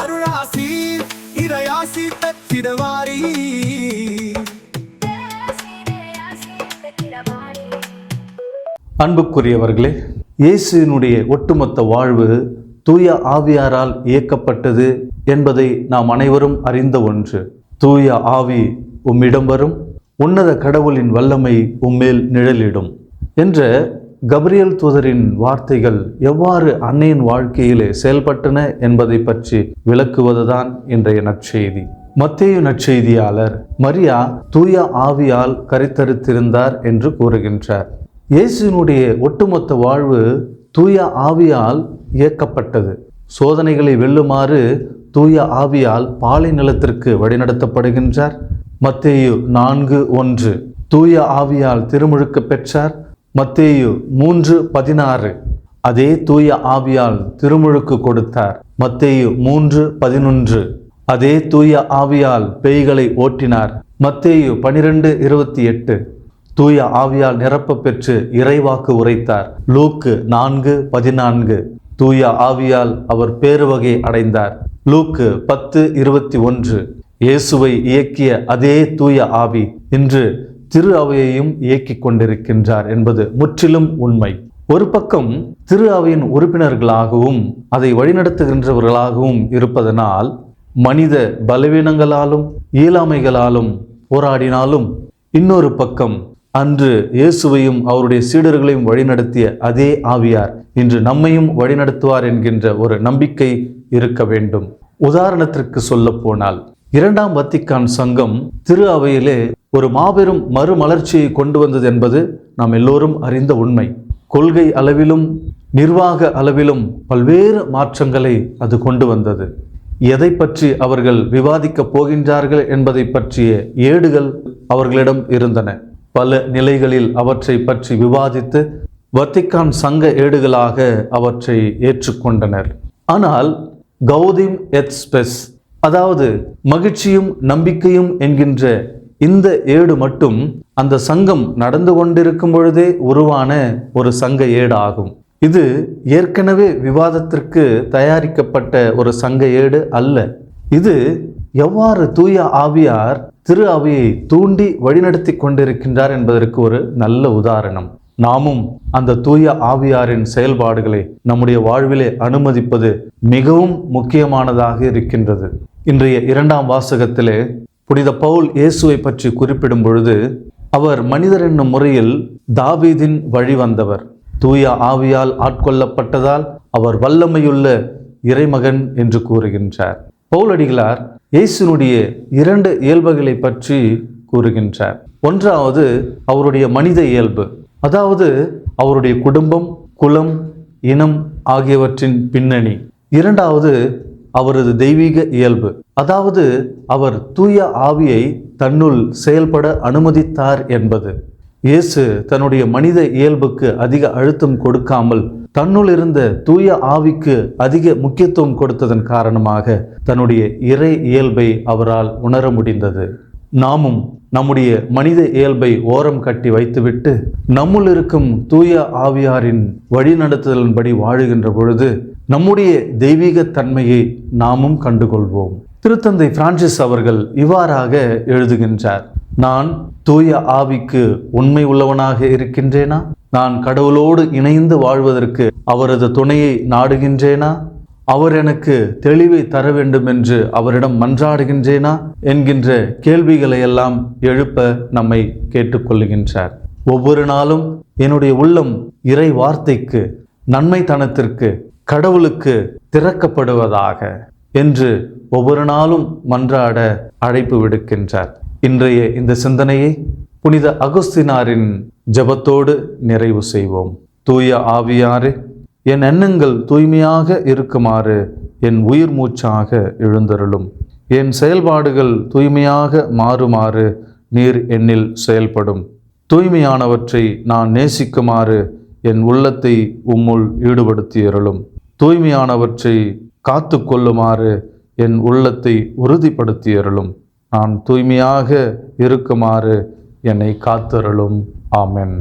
அருளாசி இறையாசி பெற்றிடவாரி. அன்புக்குரியவர்களே, இயேசுவினுடைய ஒட்டுமொத்த வாழ்வு தூய ஆவியாரால் இயக்கப்பட்டது என்பதை நாம் அனைவரும் அறிந்த ஒன்று. தூய ஆவி உம்மிடம் வரும், உன்னத கடவுளின் வல்லமை உம்மேல் நிழலிடும் என்ற கபிரியேல் தூதரின் வார்த்தைகள் எவ்வாறு அன்னையின் வாழ்க்கையிலே செயல்பட்டன என்பதை பற்றி விளக்குவதுதான் இன்றைய நற்செய்தி. மத்தேயு நற்செய்தியாளர் மரியா தூய ஆவியால் கருத்தரித்திருந்தார் என்று கூறுகின்றார். இயேசுவினுடைய ஒட்டுமொத்த வாழ்வு தூய ஆவியால் இயக்கப்பட்டது. சோதனைகளை வெல்லுமாறு தூய ஆவியால் பாலை நிலத்திற்கு வழிநடத்தப்படுகின்றார். மத்தேயு 4:1 தூய ஆவியால் திருமுழுக்கு பெற்றார். மத்தேயு 3:16 அதே தூய ஆவியால் திருமுழுக்கு கொடுத்தார். மத்தேயு 3:11 அதே தூய ஆவியால் பேய்களை ஓட்டினார். மத்தேயு 12:28 தூய ஆவியால் நிரப்ப பெற்று இறைவாக்கு உரைத்தார். லூக்கு 4:14 தூய ஆவியால் அவர் பேருவகை அடைந்தார். லூக்கு 10:21 இயேசுவை இயக்கிய அதே தூய ஆவி இன்று திரு அவையையும் இயக்கிக் கொண்டிருக்கின்றார் என்பது முற்றிலும் உண்மை. ஒரு பக்கம் திரு அவையின் உறுப்பினர்களாகவும் அதை வழிநடத்துகின்றவர்களாகவும் இருப்பதனால் மனித பலவீனங்களாலும் இயலாமைகளாலும் போராடினாலும், இன்னொரு பக்கம் அன்று இயேசுவையும் அவருடைய சீடர்களையும் வழிநடத்திய அதே ஆவியார் இன்று நம்மையும் வழிநடத்துவார் என்கின்ற ஒரு நம்பிக்கை இருக்க வேண்டும். உதாரணத்திற்கு சொல்ல போனால், 2ஆம் வத்திக்கான் சங்கம் திரு அவையிலே ஒரு மாபெரும் மறுமலர்ச்சியை கொண்டு வந்தது என்பது நாம் எல்லோரும் அறிந்த உண்மை. கொள்கை அளவிலும் நிர்வாக அளவிலும் பல்வேறு மாற்றங்களை அது கொண்டு வந்தது. எதை பற்றி அவர்கள் விவாதிக்கப் போகின்றார்கள் என்பதை பற்றிய ஏடுகள் அவர்களிடம் இருந்தன. பல நிலைகளில் அவற்றை பற்றி விவாதித்து வத்திக்கான் சங்க ஏடுகளாக அவற்றை ஏற்றுக்கொண்டனர். ஆனால் கௌதிம் எத் ஸ்பெஸ், அதாவது மகிழ்ச்சியும் நம்பிக்கையும் என்கின்ற இந்த ஏடு மட்டும் அந்த சங்கம் நடந்து கொண்டிருக்கும் பொழுதே உருவான ஒரு சங்க ஏடு ஆகும். இது ஏற்கனவே விவாதத்திற்கு தயாரிக்கப்பட்ட ஒரு சங்க ஏடு அல்ல. இது எவ்வாறு தூய ஆவியார் திரு அவையை தூண்டி வழிநடத்தி கொண்டிருக்கின்றார் என்பதற்கு ஒரு நல்ல உதாரணம். நாமும் அந்த தூய ஆவியாரின் செயல்பாடுகளை நம்முடைய வாழ்விலே அனுமதிப்பது மிகவும் முக்கியமானதாக இருக்கின்றது. இன்றைய 2ஆம் வாசகத்திலே புனித பவுல் இயேசுவை பற்றி குறிப்பிடும் பொழுது, அவர் மனிதர் என்னும் முறையில் தாவீதின் வழி வந்தவர், தூய ஆவியால் ஆட்கொள்ளப்பட்டதால் அவர் வல்லமையுள்ள இறைமகன் என்று கூறுகின்றார். பவுலடிகளார் இயேசுனுடைய 2 இயல்புகளை பற்றி கூறுகின்றார். ஒன்றாவது அவருடைய மனித இயல்பு, அதாவது அவருடைய குடும்பம், குலம், இனம் ஆகியவற்றின் பின்னணி. இரண்டாவது அவரது தெய்வீக இயல்பு, அதாவது அவர் தூய ஆவியை தன்னுள் செயல்பட அனுமதித்தார் என்பது. இயேசு தன்னுடைய மனித இயல்புக்கு அதிக அழுத்தம் கொடுக்காமல் தன்னுள் இருந்த தூய ஆவிக்கு அதிக முக்கியத்துவம் கொடுத்ததன் காரணமாக தன்னுடைய இறை இயல்பை அவரால் உணர முடிந்தது. நாமும் நம்முடைய மனித இயல்பை ஓரம் கட்டி வைத்துவிட்டு நம்முள் இருக்கும் தூய ஆவியாரின் வழிநடத்துதலின்படி வாழுகின்ற பொழுது நம்முடைய தெய்வீக தன்மையை நாமும் கண்டுகொள்வோம். திருத்தந்தை பிரான்சிஸ் அவர்கள் இவ்வாறாக எழுதுகின்றார்: நான் தூய ஆவிக்கு உண்மை உள்ளவனாக இருக்கின்றேனா? நான் கடவுளோடு இணைந்து வாழ்வதற்கு அவரது துணையை நாடுகின்றேனா? அவர் எனக்கு தெளிவை தர வேண்டும் என்று அவரிடம் மன்றாடுகின்றேனா என்கின்ற கேள்விகளை எல்லாம் எழுப்ப நம்மை கேட்டுக்கொள்ளுகின்றார். ஒவ்வொரு நாளும் என்னுடைய உள்ளம் இறை வார்த்தைக்கு, நன்மைத்தனத்திற்கு, கடவுளுக்கு திறக்கப்படுவதாக என்று ஒவ்வொரு நாளும் மன்றாட அழைப்பு விடுக்கின்றார். இன்றைய இந்த சிந்தனையை புனித அகுஸ்தினாரின் ஜெபத்தோடு நிறைவு செய்வோம். தூய ஆவியாரே, என் எண்ணங்கள் தூய்மையாக இருக்குமாறு என் உயிர் மூச்சாக எழுந்தருளும். என் செயல்பாடுகள் தூய்மையாக மாறுமாறு நீர் என்னில் செயல்படும். தூய்மையானவற்றை நான் நேசிக்குமாறு என் உள்ளத்தை உம்முள் ஈடுபடுத்தியருளும். தூய்மையானவற்றை காத்து கொள்ளுமாறு என் உள்ளத்தை உறுதிப்படுத்தியருளும். நான் தூய்மையாக இருக்குமாறு என்னை காத்தருளும். ஆமென்.